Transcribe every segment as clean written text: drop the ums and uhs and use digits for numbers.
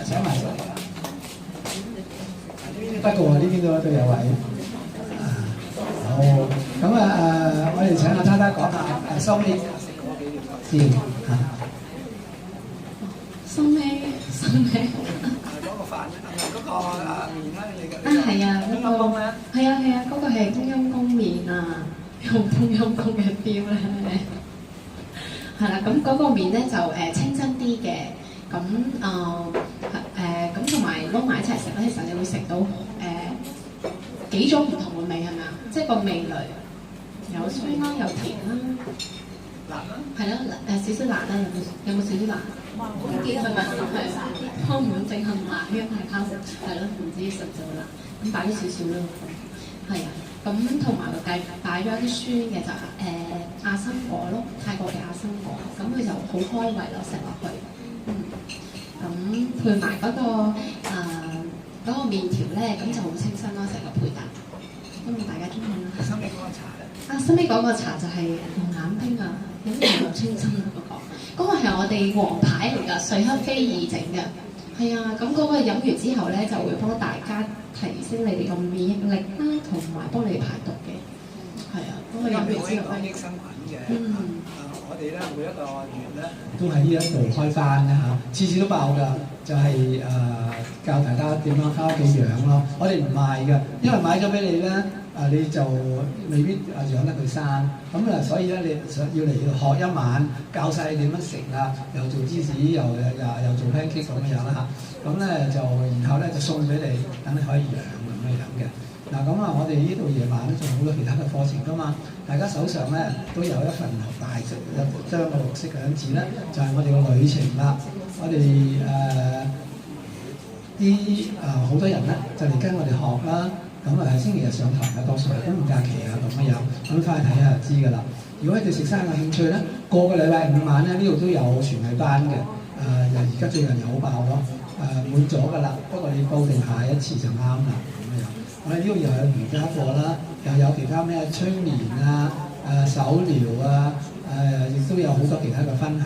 請埋出嚟啦。不過呢邊都有位。好，咁我哋請阿太太講下收尾先嚇。收尾。嗰個飯嗰個麵啦，你嘅係啊，嗰個係啊，嗰個係冬陰功麵啊，用冬陰功嘅 feel 咧。係啦，咁嗰個麵咧就清真啲嘅，咁咁同埋撈埋一齊食咧，其實你會食到幾種唔同嘅味係咪啊？即係個味蕾有酸啦，有甜啦，辣啦，係啦，少少辣啦，有冇少少辣？係咪？係湯滿整係辣，因為係烤係咯，唔知實就辣，咁擺咗少少咯，係啊，咁同埋個計擺咗一啲酸嘅就亞參果咯，泰國嘅亞參果，咁佢就好開胃咯，食落去，咁配埋嗰個麵條咧，咁就好清新咯，成個配搭，希望大家中意啦。收尾嗰個茶咧？收尾嗰個茶就係龍眼冰啊，有啲好清新啊嗰個係我哋王牌嚟㗎，瑞克菲爾整嘅。係啊，咁嗰個飲完之後咧，就會幫大家提升你哋個免疫力啦，同埋幫你排毒嘅。係啊，嗰個飲完之後咧，益生菌嘅。我哋咧每一個月咧都喺呢一度開班咧嚇，次次都爆㗎，就係教大家點樣返屋企養咯。我哋唔賣㗎，因為買咗俾你咧。你就未必養得佢生，咁所以咧你要嚟學一晚，教晒你點樣食啦，又做芝士，又做 pancake 咁樣啦嚇，咁咧就然後咧就送俾你，等你可以養咁樣嘅。嗱咁我哋呢度夜晚咧仲有好多其他嘅課程㗎嘛，大家手上咧都有一份大色一張嘅綠色嘅紙咧，就係我哋嘅旅程啦。我哋好多人咧就嚟跟我哋學啦。咁星期日上堂嘅多數係公共假期咁樣，咁翻去睇下就知㗎啦。如果你對食生有興趣咧，個禮拜5晚咧呢度都有廚藝班嘅。而家最近又好爆咯，滿咗㗎啦。不過你報定下一次就啱啦咁樣。我哋呢度又有瑜伽課啦，又有其他咩催眠啊、手療啊，亦都有好多其他嘅分享，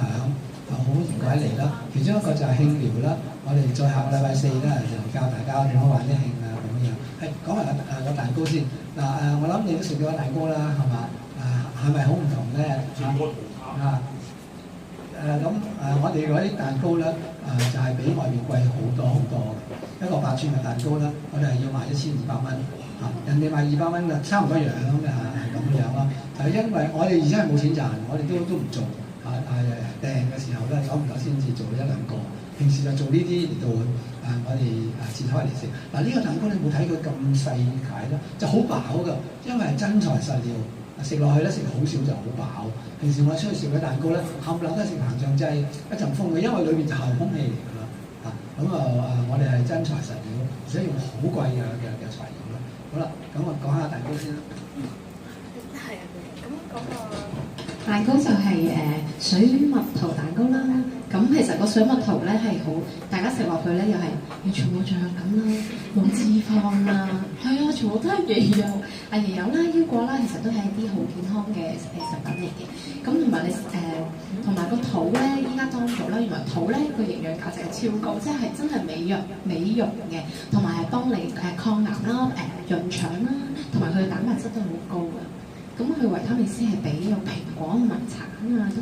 好歡迎各位嚟啦。其中一個就係慶療啦，我哋再下個禮拜4咧就教大家點樣玩啲慶啊咁樣。講埋個蛋糕先嗱，我諗你都食咗個蛋糕啦，係嘛？係咪好唔同咧？我哋嗰啲蛋糕咧，就係比外面貴好多好多嘅。一個8寸嘅蛋糕咧，我哋係要賣1200蚊，人哋賣200蚊嘅，差唔多樣咁樣咯。就係因為我哋而家係冇錢賺，我哋都唔做訂嘅時候咧，久唔久先至做1-2個。平時就做呢啲嚟到我哋切開嚟食。呢個蛋糕你冇睇佢咁細塊啦，就好飽㗎，因為係真材實料。食落去咧食好少就好飽。平時我出去食嘅蛋糕咧，冚唪唥都係食膨脹劑一陣風嘅，因為裏面就係空氣嚟㗎啦。我哋係真材實料，而且用好貴嘅材料啦。好啦，咁我講下蛋糕先啦。係啊，咁嗰個蛋糕就係水蜜桃蛋糕啦。咁其實個水蜜桃咧係好，大家食落去咧又係完全冇醬感啦，冇脂肪啦，係啊，全部都係椰油、椰油啦、腰果啦，其實都係一啲好健康嘅食品嚟嘅。咁同埋你同埋個肚咧，依家當造啦，原來肚咧個營養價值係超高，即係真係美容嘅，同埋係幫你抗癌啦、潤腸啦，同埋佢嘅蛋白質都好高嘅。咁佢維他命 C 係比有蘋果同埋橙啊都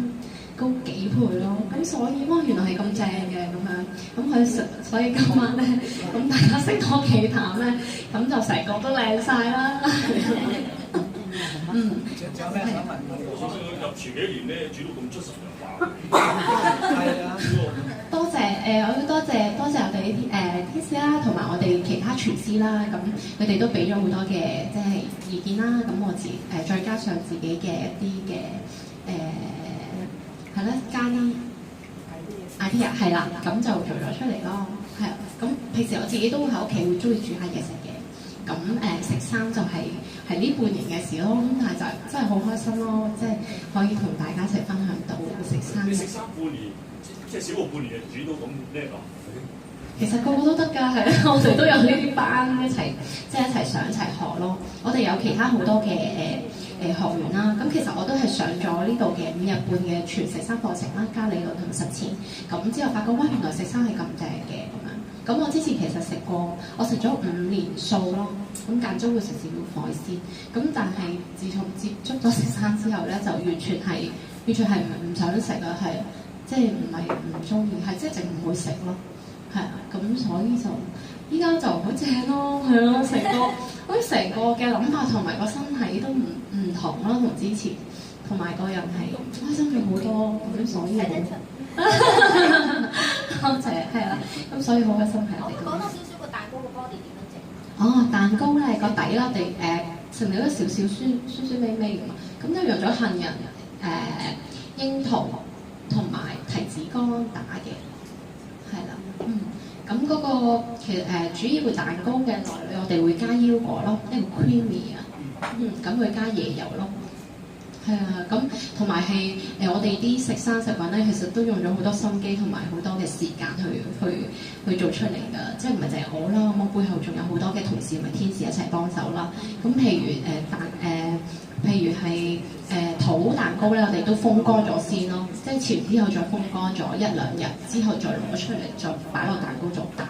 高幾倍咯，咁所以原來係咁正嘅咁樣，咁佢食，所以今晚咧，咁大家食多幾啖咧，咁就成個都靚晒啦。仲有咩想問我？入廚幾年咧，煮到咁出神入化。係啊，多謝我要多謝我哋呢啲天使啦，同埋我哋其他廚師啦，咁佢哋都俾咗好多嘅即係意見啦，咁我再加上自己嘅一啲嘅係啦，加啲 idea 係啦，咁就做咗出嚟咯。係啊，咁平時我自己都會喺屋企會中意煮下嘢食嘅。咁食生就係呢半年嘅事咯。咁但係就真係好開心咯，即係可以同大家一齊分享到食生。你食生半年，即係少過半年就煮到咁叻啊！其實個個都得㗎，係我哋都有呢啲班一齊，即係一齊上一齊學咯。我哋有其他好多嘅學員啦，咁其實我都係上咗呢度嘅5日半嘅全食生課程啦，加理論同實踐。咁之後發覺原來食生係咁正嘅咁樣。咁我之前其實食過，我食咗5年素咯，咁間中會食少少海鮮，咁但係自從接觸咗食生之後咧，就完全係唔想食啊，係即係唔係唔中意，係即係淨唔會食咯，係啊，咁所以就依家就好正咯，係咯，成個嘅諗法同埋個身體都唔同啦，同之前，同埋個人係開心咗好多，咁所以多謝，係啦，咁所以好開心係我哋。講多少少個蛋糕個 body 點樣整？哦，蛋糕咧個底啦，我哋成咗少少酸味味㗎嘛，咁都用咗杏仁、櫻桃同埋提子乾打嘅，係啦，咁嗰個其實主要個蛋糕嘅內裏，我哋會加腰果咯，一個 creamy 啊，咁會加椰油咯。係啊，咁同埋係我哋啲食生食品咧，其實都用咗好多心機同埋好多嘅時間去做出嚟㗎，即係唔係淨係我啦，咁我背後仲有好多嘅同事同埋天使一齊幫手啦。咁譬如係土蛋糕咧，我哋都風乾咗先咯，即係切完之後再風乾咗1-2日，之後再攞出嚟，再擺落蛋糕度打。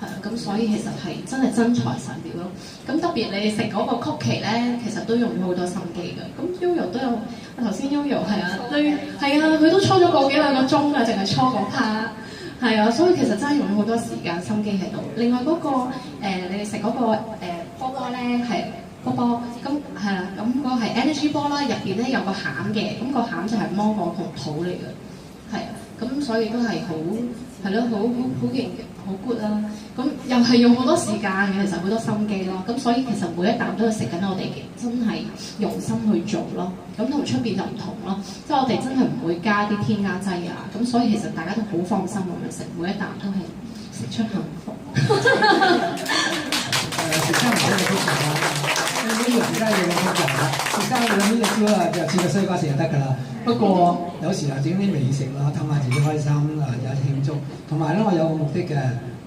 係啊，咁所以其實係真係真材實料咯。咁特別你食嗰個曲奇咧，其實都用咗好多心機㗎。咁 Yoyo 都有，頭先 Yoyo 係啊，佢都搓咗個幾兩個鐘㗎，淨係搓嗰 part。係啊，所以其實真係用咗好多時間心機喺度。另外嗰個你哋食嗰個波波咧係波波，咁係啦，咁個係 energy 波啦，入邊咧有個餡嘅，咁個餡就係芒果同桃嚟嘅，係啊，咁所以都係好係咯，好勁嘅，好 good 啦。咁又係用好多時間嘅，其實好多心機咯。咁所以其實每一啖都係食緊我哋嘅，真係用心去做咯。咁同出邊就唔同咯，即係我哋真係唔會加啲添加劑啊。咁所以其實大家都好放心咁樣食，每一啖都係食出幸福。食生唔好就通常啦，呢個而家要用通常啦。食生嘅呢隻招啊，就切個西瓜食就得㗎啦。不過有時候整啲美食啦，氹下自己開心啊，有啲慶祝。同埋咧，我有個目的嘅。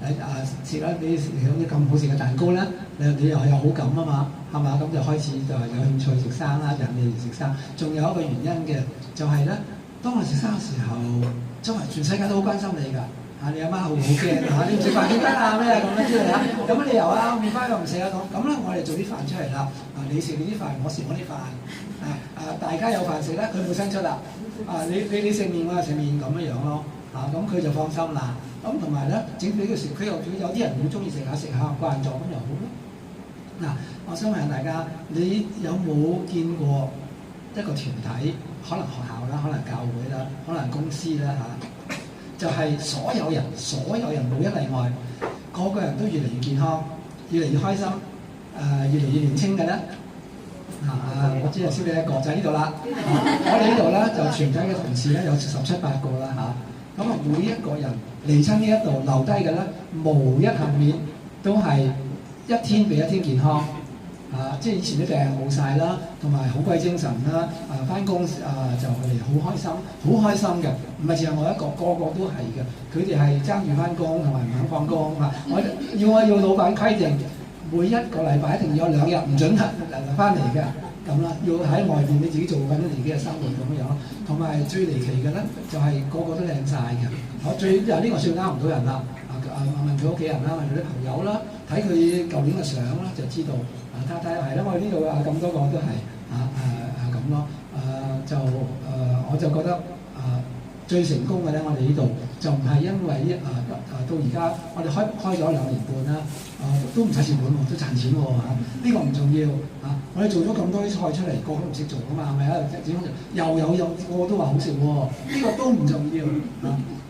食咗你食咗啲咁好食嘅蛋糕咧，你又有好感啊嘛，係嘛？咁就開始就有興趣食生啦，引你食生。仲有一個原因嘅，就係咧，當我食生嘅時候，周圍全世界都好關心你㗎。你阿媽會好驚嚇，你唔食飯點解啊咩咁樣之類嚇，有乜理由啊？麵包又唔食啊咁咧，我哋做啲飯出嚟啦。你食你啲飯，我食我啲飯。大家有飯食咧，佢冇聲出啦。你食麵，我又食麵咁樣咯。咁佢就放心啦。咁同埋咧，整俾佢食，佢有啲人好中意食下慣咗咁又好咯。嗱，我想問下大家，你有冇見過一個團體，可能學校啦，可能教會啦，可能公司啦就係所有人無一例外，個個人都越嚟越健康，越嚟越開心，越嚟越年輕嘅咧。我只係燒你一個，就喺呢度啦。我哋呢度咧就全體嘅同事咧有17-18個啦咁每一個人嚟親呢一度留低嘅咧，無一幸免，都係一天比一天健康。即係以前啲病冇晒啦，同埋好鬼精神啦。翻工就嚟好開心，好開心嘅。唔係淨係我一個，個個都係嘅。佢哋係爭住翻工，同埋唔肯放工。我要老闆規定，每一個禮拜一定要有2日唔準翻嚟嘅。咁啦，要喺外邊你自己做緊你自己嘅生活咁樣咯。同埋最離奇嘅咧，就係個個都靚晒嘅。我呢個算啱唔到人啦。問佢屋企人啦，問佢啲朋友啦，睇佢舊年嘅相啦，就知道。睇係啦，我哋呢度咁多個都係咁咯。我就覺得最成功嘅咧，我哋呢度就唔係因為到而家我哋開咗2年半啦，都唔使蝕本喎，都賺錢喎呢個唔重要我哋做咗咁多啲菜出嚟，個個都唔識做噶嘛，係咪啊？又個個都話好食喎，呢個都唔重要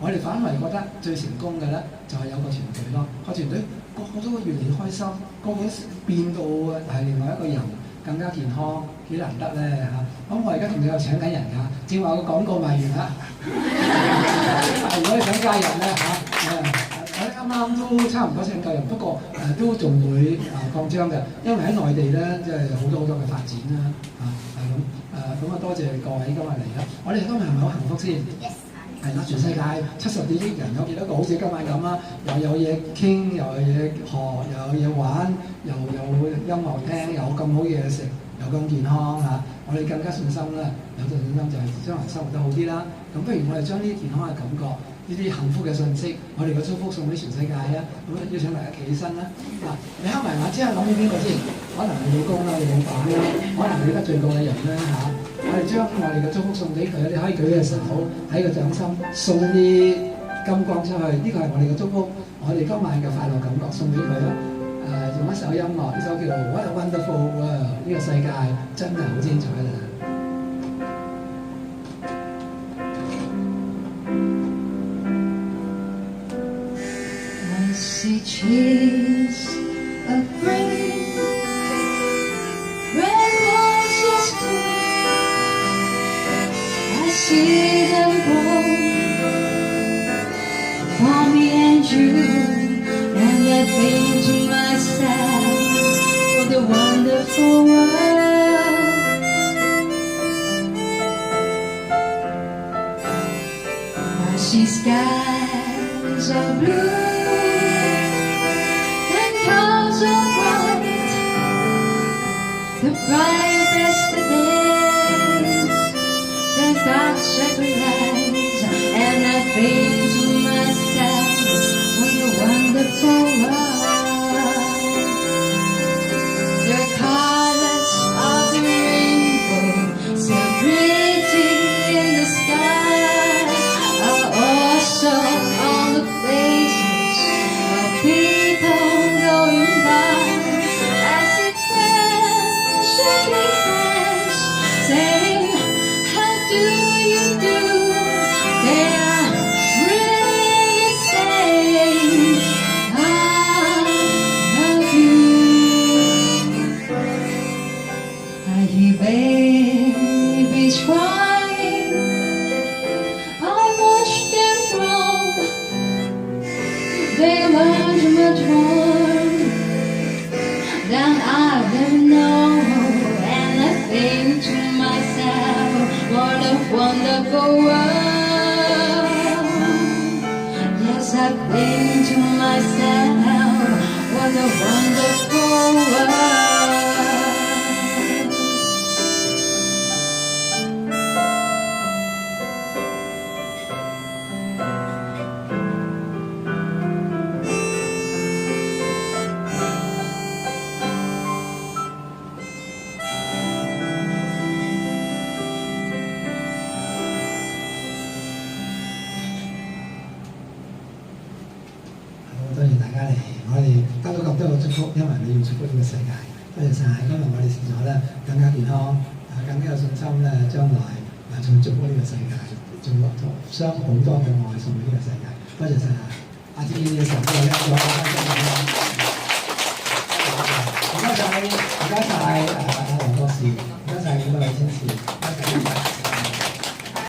我哋反為覺得最成功嘅咧，就係有個團隊咯。個團隊個個都越嚟越開心，個個變到係另外一個人，更加健康，幾難得咧咁我而家同你有請緊人㗎，正話個廣告賣完啦。如果你想加人咧我哋啱啱都差唔多請加人，不過都仲會擴張嘅，因為喺內地咧即係好多嘅發展啦咁多謝各位今日嚟啦。我哋今日係咪好幸福先？ Yes. 係啦，全世界70幾億人，有幾多個好似今晚咁啦？又有嘢傾，又有嘢學，又有嘢玩，又有音樂聽，有咁好嘢食，又咁健康我哋更加信心啦，有咗信心就係將來生活得好啲啦。咁不如我哋將呢啲健康嘅感覺呢啲幸福嘅信息，我哋嘅祝福送俾全世界啊！咁邀請大家企起身啦！嗱，你敲埋眼之後諗起邊個先？可能你老公啦，你老闆啦，可能你得罪過嘅人啦嚇。我哋將我哋嘅祝福送俾佢，你可以舉嘅手喺個掌心送啲金光出去，呢個係我哋嘅祝福，我哋今晚嘅快樂感覺送俾佢啦。用一首音樂，呢首叫做《What a Wonderful World》，呢個世界真係好精彩啦！See trees of green, red roses too. I see them grow for me and you, and I think to myself, what a wonderful world. I see skies of blue, the brightest days, there's dark shadow lines, and I think to myself, what a wonderful world. The colors of the rainbow, so pretty in the sky, are also all the places of people going by. Shaking hands, saying, how do you do? They are really saying, I love you. I hear babies crying, I watch them grow. They learn much more than I've ever known. Think to myself, what a wonderful world. Yes, I think to myself, what a wonderful world.因為你要祝福呢個世界，多謝晒！今日我哋食咗咧更加健康，更加有信心咧，將來仲祝福呢個世界，仲將好多嘅愛送俾呢個世界。多謝晒！阿志嘅時候都有一個唔該晒，唔該晒梁博士，唔該晒咁多位先生，多謝。